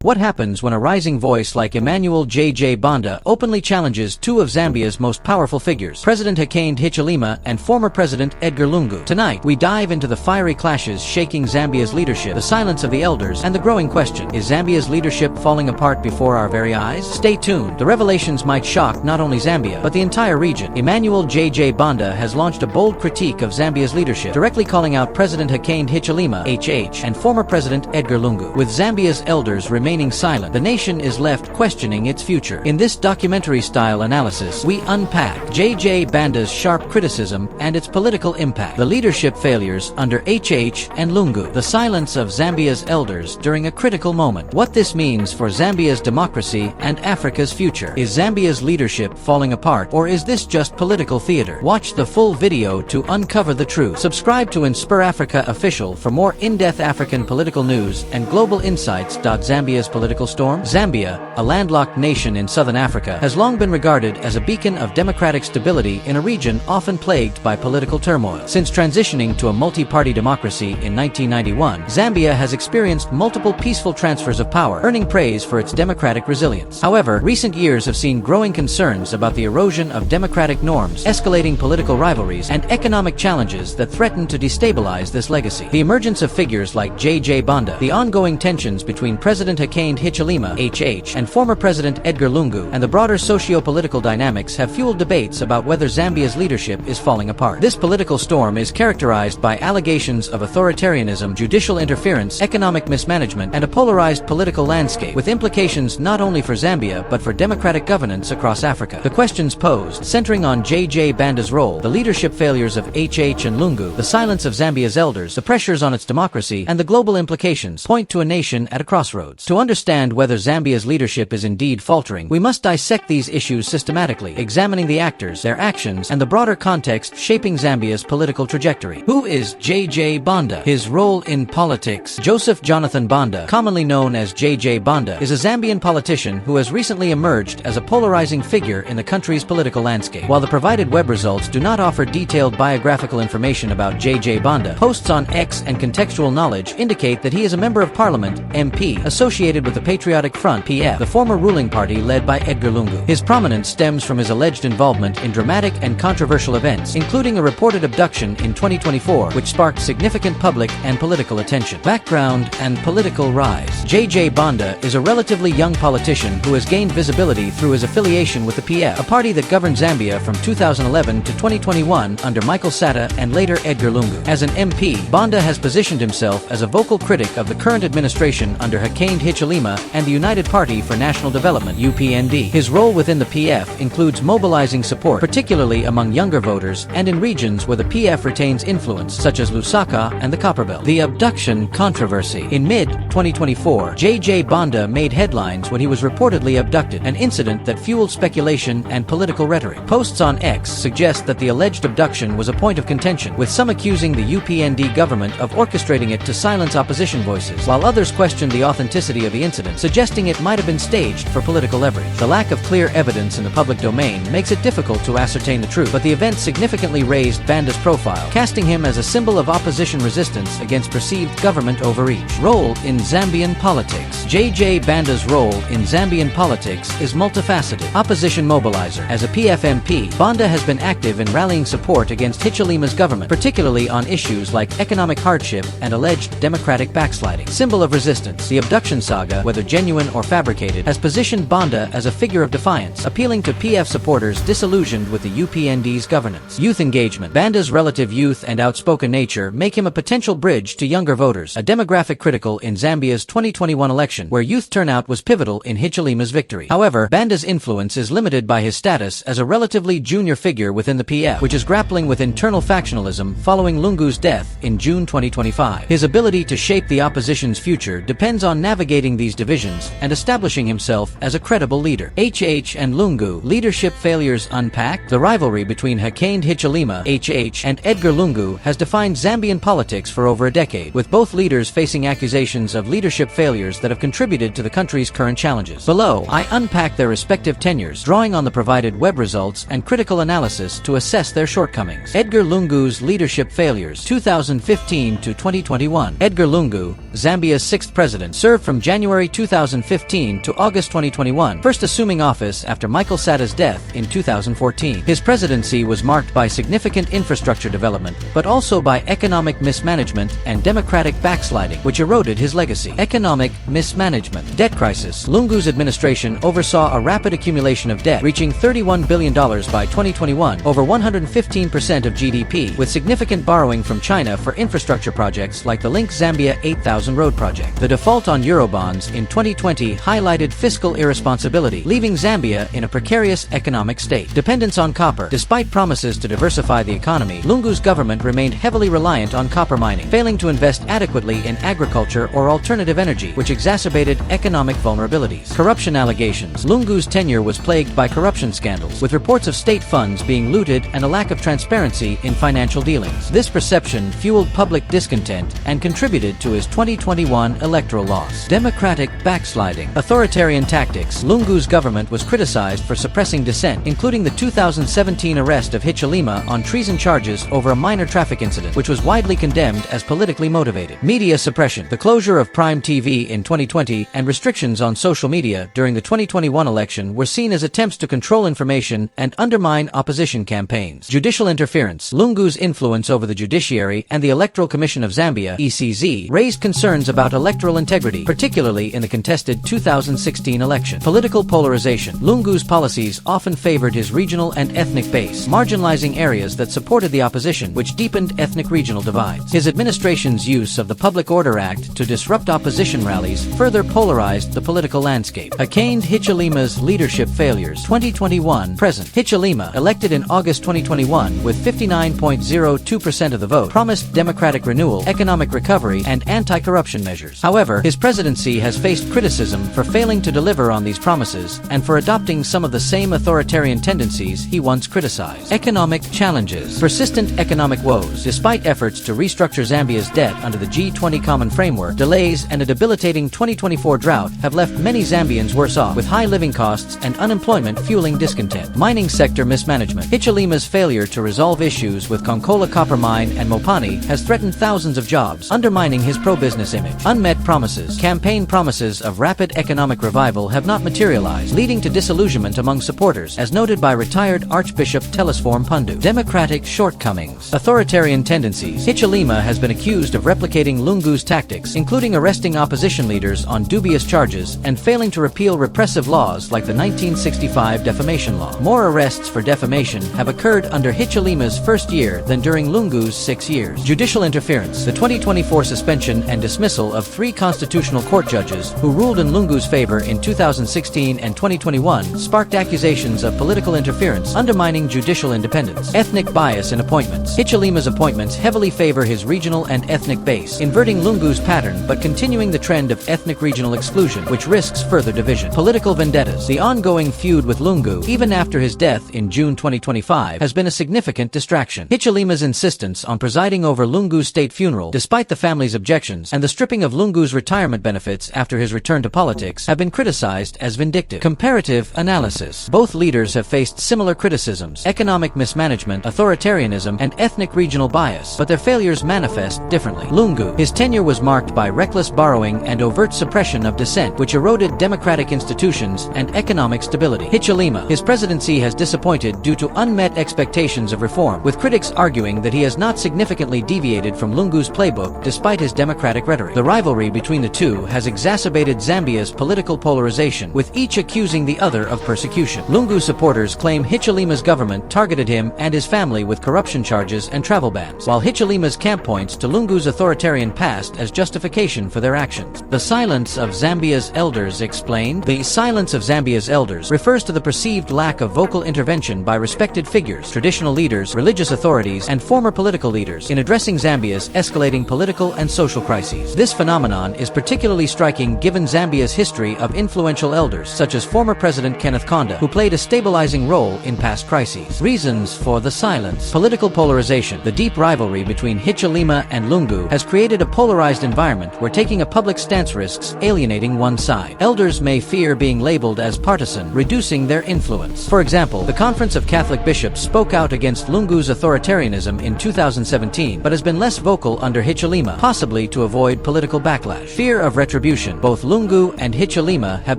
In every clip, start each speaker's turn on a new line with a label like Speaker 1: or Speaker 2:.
Speaker 1: What happens when a rising voice like Emmanuel JJ Banda openly challenges two of Zambia's most powerful figures, President Hakainde Hichilema and former President Edgar Lungu? Tonight, we dive into the fiery clashes shaking Zambia's leadership, the silence of the elders, and the growing question, is Zambia's leadership falling apart before our very eyes? Stay tuned. The revelations might shock not only Zambia, but the entire region. Emmanuel JJ Banda has launched a bold critique of Zambia's leadership, directly calling out President Hakainde Hichilema (HH) and former President Edgar Lungu. With Zambia's elders remaining silent, the nation is left questioning its future. In this documentary-style analysis, we unpack JJ Banda's sharp criticism and its political impact, the leadership failures under HH and Lungu, the silence of Zambia's elders during a critical moment, what this means for Zambia's democracy and Africa's future. Is Zambia's leadership falling apart, or is this just political theater? Watch the full video to uncover the truth. Subscribe to InspirAfrica Official for more in-depth African political news and global insights. Zambia's political storm. Zambia, a landlocked nation in southern Africa, has long been regarded as a beacon of democratic stability in a region often plagued by political turmoil. Since transitioning to a multi-party democracy in 1991, Zambia has experienced multiple peaceful transfers of power, earning praise for its democratic resilience. However, recent years have seen growing concerns about the erosion of democratic norms, escalating political rivalries, and economic challenges that threaten to destabilize this legacy. The emergence of figures like JJ Banda, the ongoing tensions between President Hakainde Hichilema (HH) and former President Edgar Lungu, and the broader socio-political dynamics have fueled debates about whether Zambia's leadership is falling apart. This political storm is characterized by allegations of authoritarianism, judicial interference, economic mismanagement, and a polarized political landscape, with implications not only for Zambia but for democratic governance across Africa. The questions posed, centering on JJ Banda's role, the leadership failures of HH and Lungu, the silence of Zambia's elders, the pressures on its democracy, and the global implications, point to a nation at a crossroads. To understand whether Zambia's leadership is indeed faltering, we must dissect these issues systematically, examining the actors, their actions, and the broader context shaping Zambia's political trajectory. Who is JJ Banda? His role in politics. Joseph Jonathan Banda, commonly known as JJ Banda, is a Zambian politician who has recently emerged as a polarizing figure in the country's political landscape. While the provided web results do not offer detailed biographical information about JJ Banda, posts on X and contextual knowledge indicate that he is a member of parliament, MP, associated with the Patriotic Front, PF, the former ruling party led by Edgar Lungu. His prominence stems from his alleged involvement in dramatic and controversial events, including a reported abduction in 2024, which sparked significant public and political attention. Background and political rise. JJ Banda is a relatively young politician who has gained visibility through his affiliation with the PF, a party that governed Zambia from 2011 to 2021 under Michael Sata and later Edgar Lungu. As an MP, Banda has positioned himself as a vocal critic of the current administration under Hakainde Hichilema and the United Party for National Development (UPND). His role within the PF includes mobilizing support, particularly among younger voters and in regions where the PF retains influence, such as Lusaka and the Copperbelt. The abduction controversy. In mid-2024, JJ Banda made headlines when he was reportedly abducted, an incident that fueled speculation and political rhetoric. Posts on X suggest that the alleged abduction was a point of contention, with some accusing the UPND government of orchestrating it to silence opposition voices, while others questioned the authenticity of the incident, suggesting it might have been staged for political leverage. The lack of clear evidence in the public domain makes it difficult to ascertain the truth, but the event significantly raised Banda's profile, casting him as a symbol of opposition resistance against perceived government overreach. Role in Zambian politics. JJ Banda's role in Zambian politics is multifaceted. Opposition mobilizer. As a PF MP, Banda has been active in rallying support against Hichilema's government, particularly on issues like economic hardship and alleged democratic backsliding. Symbol of resistance. The abduction saga, whether genuine or fabricated, has positioned Banda as a figure of defiance, appealing to PF supporters disillusioned with the UPND's governance. Youth engagement. Banda's relative youth and outspoken nature make him a potential bridge to younger voters, a demographic critical in Zambia's 2021 election, where youth turnout was pivotal in Hichilema's victory. However, Banda's influence is limited by his status as a relatively junior figure within the PF, which is grappling with internal factionalism following Lungu's death in June 2025. His ability to shape the opposition's future depends on navigating these divisions and establishing himself as a credible leader. HH and Lungu. Leadership failures unpacked. The rivalry between Hakainde Hichilema (HH) and Edgar Lungu has defined Zambian politics for over a decade, with both leaders facing accusations of leadership failures that have contributed to the country's current challenges. Below, I unpack their respective tenures, drawing on the provided web results and critical analysis to assess their shortcomings. Edgar Lungu's leadership failures, 2015 to 2021. Edgar Lungu, Zambia's sixth president, served from January 2015 to August 2021, first assuming office after Michael Satta's death in 2014. His presidency was marked by significant infrastructure development, but also by economic mismanagement and democratic backsliding, which eroded his legacy. Economic mismanagement. Debt crisis. Lungu's administration oversaw a rapid accumulation of debt, reaching $31 billion by 2021, over 115% of GDP, with significant borrowing from China for infrastructure projects like the Link Zambia 8000 road project. The default on Eurobonds in 2020 highlighted fiscal irresponsibility, leaving Zambia in a precarious economic state. Dependence on copper. Despite promises to diversify the economy, Lungu's government remained heavily reliant on copper mining, failing to invest adequately in agriculture or alternative energy, which exacerbated economic vulnerabilities. Corruption allegations. Lungu's tenure was plagued by corruption scandals, with reports of state funds being looted and a lack of transparency in financial dealings. This perception fueled public discontent and contributed to his 2021 electoral loss. Democratic backsliding. Authoritarian tactics. Lungu's government was criticized for suppressing dissent, including the 2017 arrest of Hichilema on treason charges over a minor traffic incident, which was widely condemned as politically motivated. Media suppression. The closure of Prime TV in 2020 and restrictions on social media during the 2021 election were seen as attempts to control information and undermine opposition campaigns. Judicial interference. Lungu's influence over the judiciary and the Electoral Commission of Zambia (ECZ) raised concerns about electoral integrity, particularly in the contested 2016 election. Political polarization. Lungu's policies often favored his regional and ethnic base, marginalizing areas that supported the opposition, which deepened ethnic regional divides. His administration's use of the Public Order Act to disrupt opposition rallies further polarized the political landscape. Hakainde Hichilema's leadership failures. 2021 present. Hichilema, elected in August 2021 with 59.02% of the vote, promised democratic renewal, economic recovery, and anti-corruption measures. However, his presidency has faced criticism for failing to deliver on these promises and for adopting some of the same authoritarian tendencies he once criticized. Economic challenges. Persistent economic woes. Despite efforts to restructure Zambia's debt under the G20 Common Framework, delays and a debilitating 2024 drought have left many Zambians worse off, with high living costs and unemployment fueling discontent. Mining sector mismanagement. Hichilema's failure to resolve issues with Konkola Copper Mine and Mopani has threatened thousands of jobs, undermining his pro-business image. Unmet promises. Campaign promises of rapid economic revival have not materialized, leading to disillusionment among supporters, as noted by retired Archbishop Telesform Pundu. Democratic shortcomings. Authoritarian tendencies. Hichilema has been accused of replicating Lungu's tactics, including arresting opposition leaders on dubious charges and failing to repeal repressive laws like the 1965 defamation law. More arrests for defamation have occurred under Hichilema's first year than during Lungu's 6 years. Judicial interference. The 2024 suspension and dismissal of 3 constitutional court judges who ruled in Lungu's favor in 2016 and 2021 sparked accusations of political interference, undermining judicial independence. Ethnic bias in appointments. Hichilema's appointments heavily favor his regional and ethnic base, inverting Lungu's pattern but continuing the trend of ethnic regional exclusion, which risks further division. Political vendettas. The ongoing feud with Lungu, even after his death in June 2025, has been a significant distraction. Hichilema's insistence on presiding over Lungu's state funeral, despite the family's objections, and the stripping of Lungu's retirement benefits after his return to politics have been criticized as vindictive. Comparative analysis. Both leaders have faced similar criticisms: economic mismanagement, authoritarianism, and ethnic regional bias, but their failures manifest differently. Lungu. His tenure was marked by reckless borrowing and overt suppression of dissent, which eroded democratic institutions and economic stability. Hichilema. His presidency has disappointed due to unmet expectations of reform, with critics arguing that he has not significantly deviated from Lungu's playbook despite his democratic rhetoric. The rivalry between the two has exacerbated Zambia's political polarization, with each accusing the other of persecution. Lungu supporters claim Hichilema's government targeted him and his family with corruption charges and travel bans, while Hichilema's camp points to Lungu's authoritarian past as justification for their actions. The silence of Zambia's elders explained. The silence of Zambia's elders refers to the perceived lack of vocal intervention by respected figures, traditional leaders, religious authorities, and former political leaders in addressing Zambia's escalating political and social crises. This phenomenon is particularly striking given Zambia's history of influential elders, such as former President Kenneth Kaunda, who played a stabilizing role in past crises. Reasons for the silence. Political polarization. The deep rivalry between Hichilema and Lungu has created a polarized environment where taking a public stance risks alienating one side. Elders may fear being labeled as partisan, reducing their influence. For example, the Conference of Catholic Bishops spoke out against Lungu's authoritarianism in 2017, but has been less vocal under Hichilema, possibly to avoid political backlash. Fear of retribution. contribution. Both Lungu and Hichilema have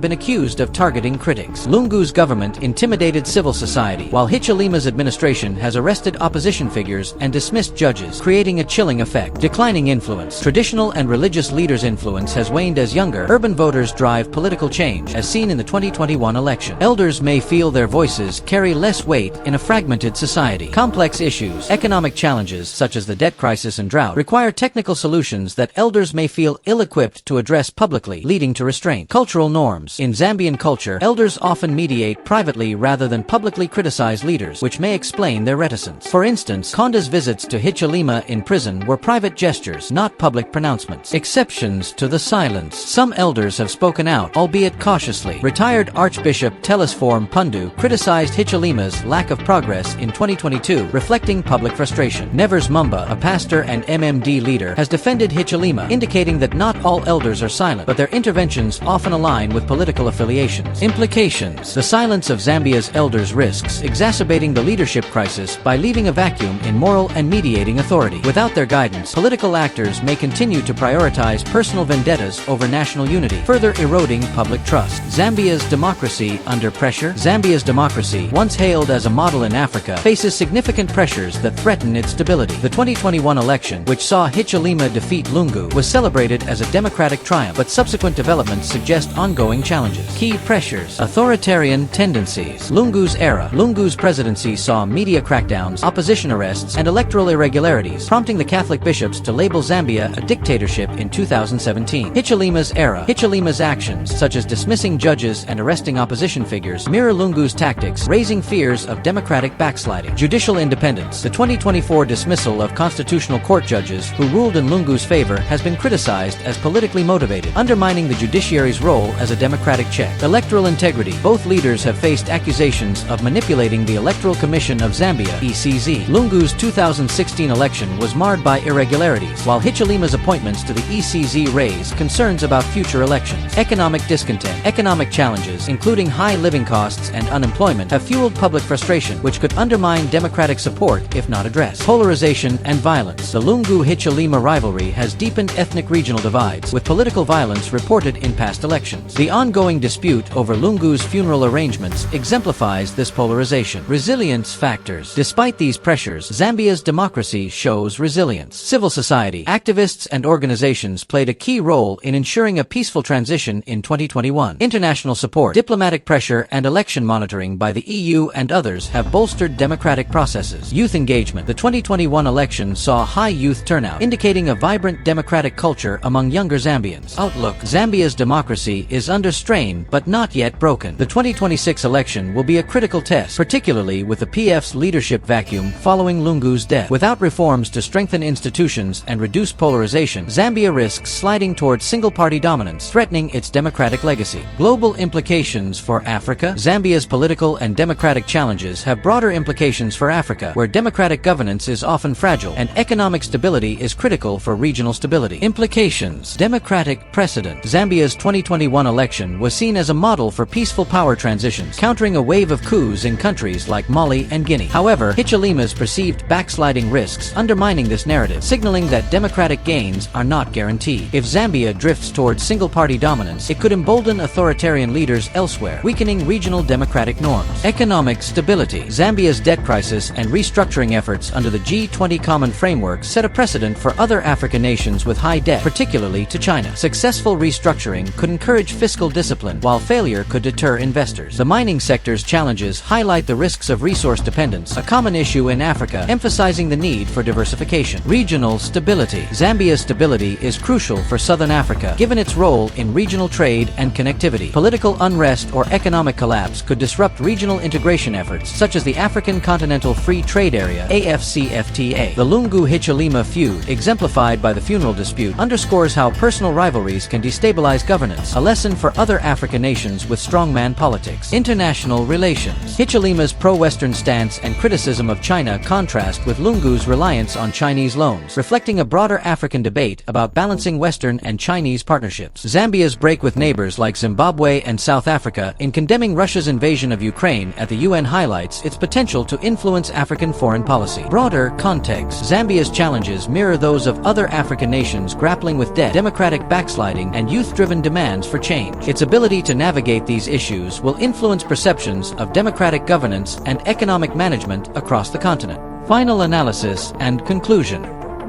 Speaker 1: been accused of targeting critics. Lungu's government intimidated civil society, while Hichilema's administration has arrested opposition figures and dismissed judges, creating a chilling effect. Declining influence. Traditional and religious leaders' influence has waned as younger, urban voters drive political change, as seen in the 2021 election. Elders may feel their voices carry less weight in a fragmented society. Complex issues. Economic challenges, such as the debt crisis and drought, require technical solutions that elders may feel ill-equipped to address publicly, leading to restraint. Cultural norms. In Zambian culture, elders often mediate privately rather than publicly criticize leaders, which may explain their reticence. For instance, Konda's visits to Hichilema in prison were private gestures, not public pronouncements. Exceptions to the silence. Some elders have spoken out, albeit cautiously. Retired Archbishop Telesform Pundu criticized Hichilema's lack of progress in 2022, reflecting public frustration. Nevers Mumba, a pastor and MMD leader, has defended Hichilema, indicating that not all elders are silent, but their interventions often align with political affiliations. Implications. The silence of Zambia's elders risks exacerbating the leadership crisis by leaving a vacuum in moral and mediating authority. Without their guidance, political actors may continue to prioritize personal vendettas over national unity, further eroding public trust. Zambia's democracy under pressure. Zambia's democracy, once hailed as a model in Africa, faces significant pressures that threaten its stability. The 2021 election, which saw Hichilema defeat Lungu, was celebrated as a democratic triumph, but subsequent developments suggest ongoing challenges. Key pressures. Authoritarian tendencies. Lungu's era. Lungu's presidency saw media crackdowns, opposition arrests, and electoral irregularities, prompting the Catholic bishops to label Zambia a dictatorship in 2017. Hichilema's era. Hichilema's actions, such as dismissing judges and arresting opposition figures, mirror Lungu's tactics, raising fears of democratic backsliding. Judicial independence. The 2024 dismissal of constitutional court judges who ruled in Lungu's favor has been criticized as politically motivated, undermining the judiciary's role as a democratic check. Electoral integrity. Both leaders have faced accusations of manipulating the Electoral Commission of Zambia (ECZ). Lungu's 2016 election was marred by irregularities, while Hichilema's appointments to the ECZ raise concerns about future elections. Economic discontent. Economic challenges, including high living costs and unemployment, have fueled public frustration, which could undermine democratic support if not addressed. Polarization and violence. The Lungu-Hichilema rivalry has deepened ethnic regional divides, with political violence reported in past elections. The ongoing dispute over Lungu's funeral arrangements exemplifies this polarization. Resilience factors. Despite these pressures, Zambia's democracy shows resilience. Civil society. Activists and organizations played a key role in ensuring a peaceful transition in 2021. International support. Diplomatic pressure and election monitoring by the EU and others have bolstered democratic processes. Youth engagement. The 2021 election saw high youth turnout, indicating a vibrant democratic culture among younger Zambians. Outlook. Zambia's democracy is under strain but not yet broken. The 2026 election will be a critical test, particularly with the PF's leadership vacuum following Lungu's death. Without reforms to strengthen institutions and reduce polarization, Zambia risks sliding towards single-party dominance, threatening its democratic legacy. Global implications for Africa. Zambia's political and democratic challenges have broader implications for Africa, where democratic governance is often fragile and economic stability is critical for regional stability. Implications. Democratic precedent. Zambia's 2021 election was seen as a model for peaceful power transitions, countering a wave of coups in countries like Mali and Guinea. However, Hichilema's perceived backsliding risks undermining this narrative, signaling that democratic gains are not guaranteed. If Zambia drifts towards single-party dominance, it could embolden authoritarian leaders elsewhere, weakening regional democratic norms. Economic stability. Zambia's debt crisis and restructuring efforts under the G20 Common Framework set a precedent for other African nations with high debt, particularly to China. Successful restructuring could encourage fiscal discipline, while failure could deter investors. The mining sector's challenges highlight the risks of resource dependence, a common issue in Africa, emphasizing the need for diversification. Regional stability. Zambia's stability is crucial for Southern Africa, given its role in regional trade and connectivity. Political unrest or economic collapse could disrupt regional integration efforts, such as the African Continental Free Trade Area (AFCFTA). The Lungu-Hichilema feud, exemplified by the funeral dispute, underscores how personal rivalries can destabilize governance, a lesson for other African nations with strongman politics. International relations. Hichilema's pro-Western stance and criticism of China contrast with Lungu's reliance on Chinese loans, reflecting a broader African debate about balancing Western and Chinese partnerships. Zambia's break with neighbors like Zimbabwe and South Africa in condemning Russia's invasion of Ukraine at the UN highlights its potential to influence African foreign policy. Broader context. Zambia's challenges mirror those of other African nations grappling with debt, democratic backsliding, backsliding and youth-driven demands for change. Its ability to navigate these issues will influence perceptions of democratic governance and economic management across the continent. Final analysis and conclusion.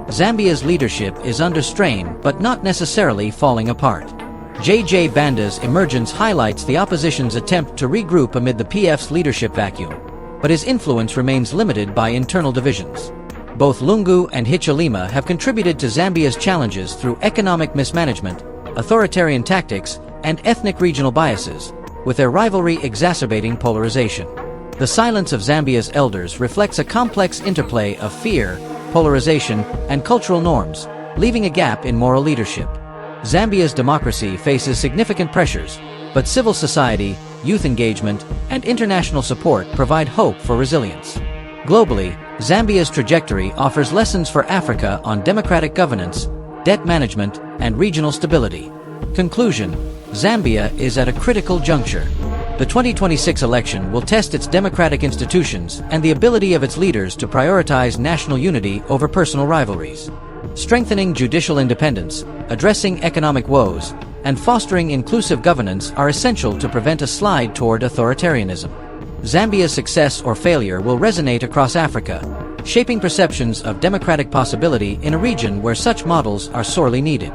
Speaker 1: Zambia's leadership is under strain but not necessarily falling apart. JJ Banda's emergence highlights the opposition's attempt to regroup amid the PF's leadership vacuum, but his influence remains limited by internal divisions. Both Lungu and Hichilema have contributed to Zambia's challenges through economic mismanagement, authoritarian tactics, and ethnic regional biases, with their rivalry exacerbating polarization. The silence of Zambia's elders reflects a complex interplay of fear, polarization, and cultural norms, leaving a gap in moral leadership. Zambia's democracy faces significant pressures, but civil society, youth engagement, and international support provide hope for resilience. Globally, Zambia's trajectory offers lessons for Africa on democratic governance, debt management, and regional stability. Conclusion: Zambia is at a critical juncture. The 2026 election will test its democratic institutions and the ability of its leaders to prioritize national unity over personal rivalries. Strengthening judicial independence, addressing economic woes, and fostering inclusive governance are essential to prevent a slide toward authoritarianism. Zambia's success or failure will resonate across Africa, shaping perceptions of democratic possibility in a region where such models are sorely needed.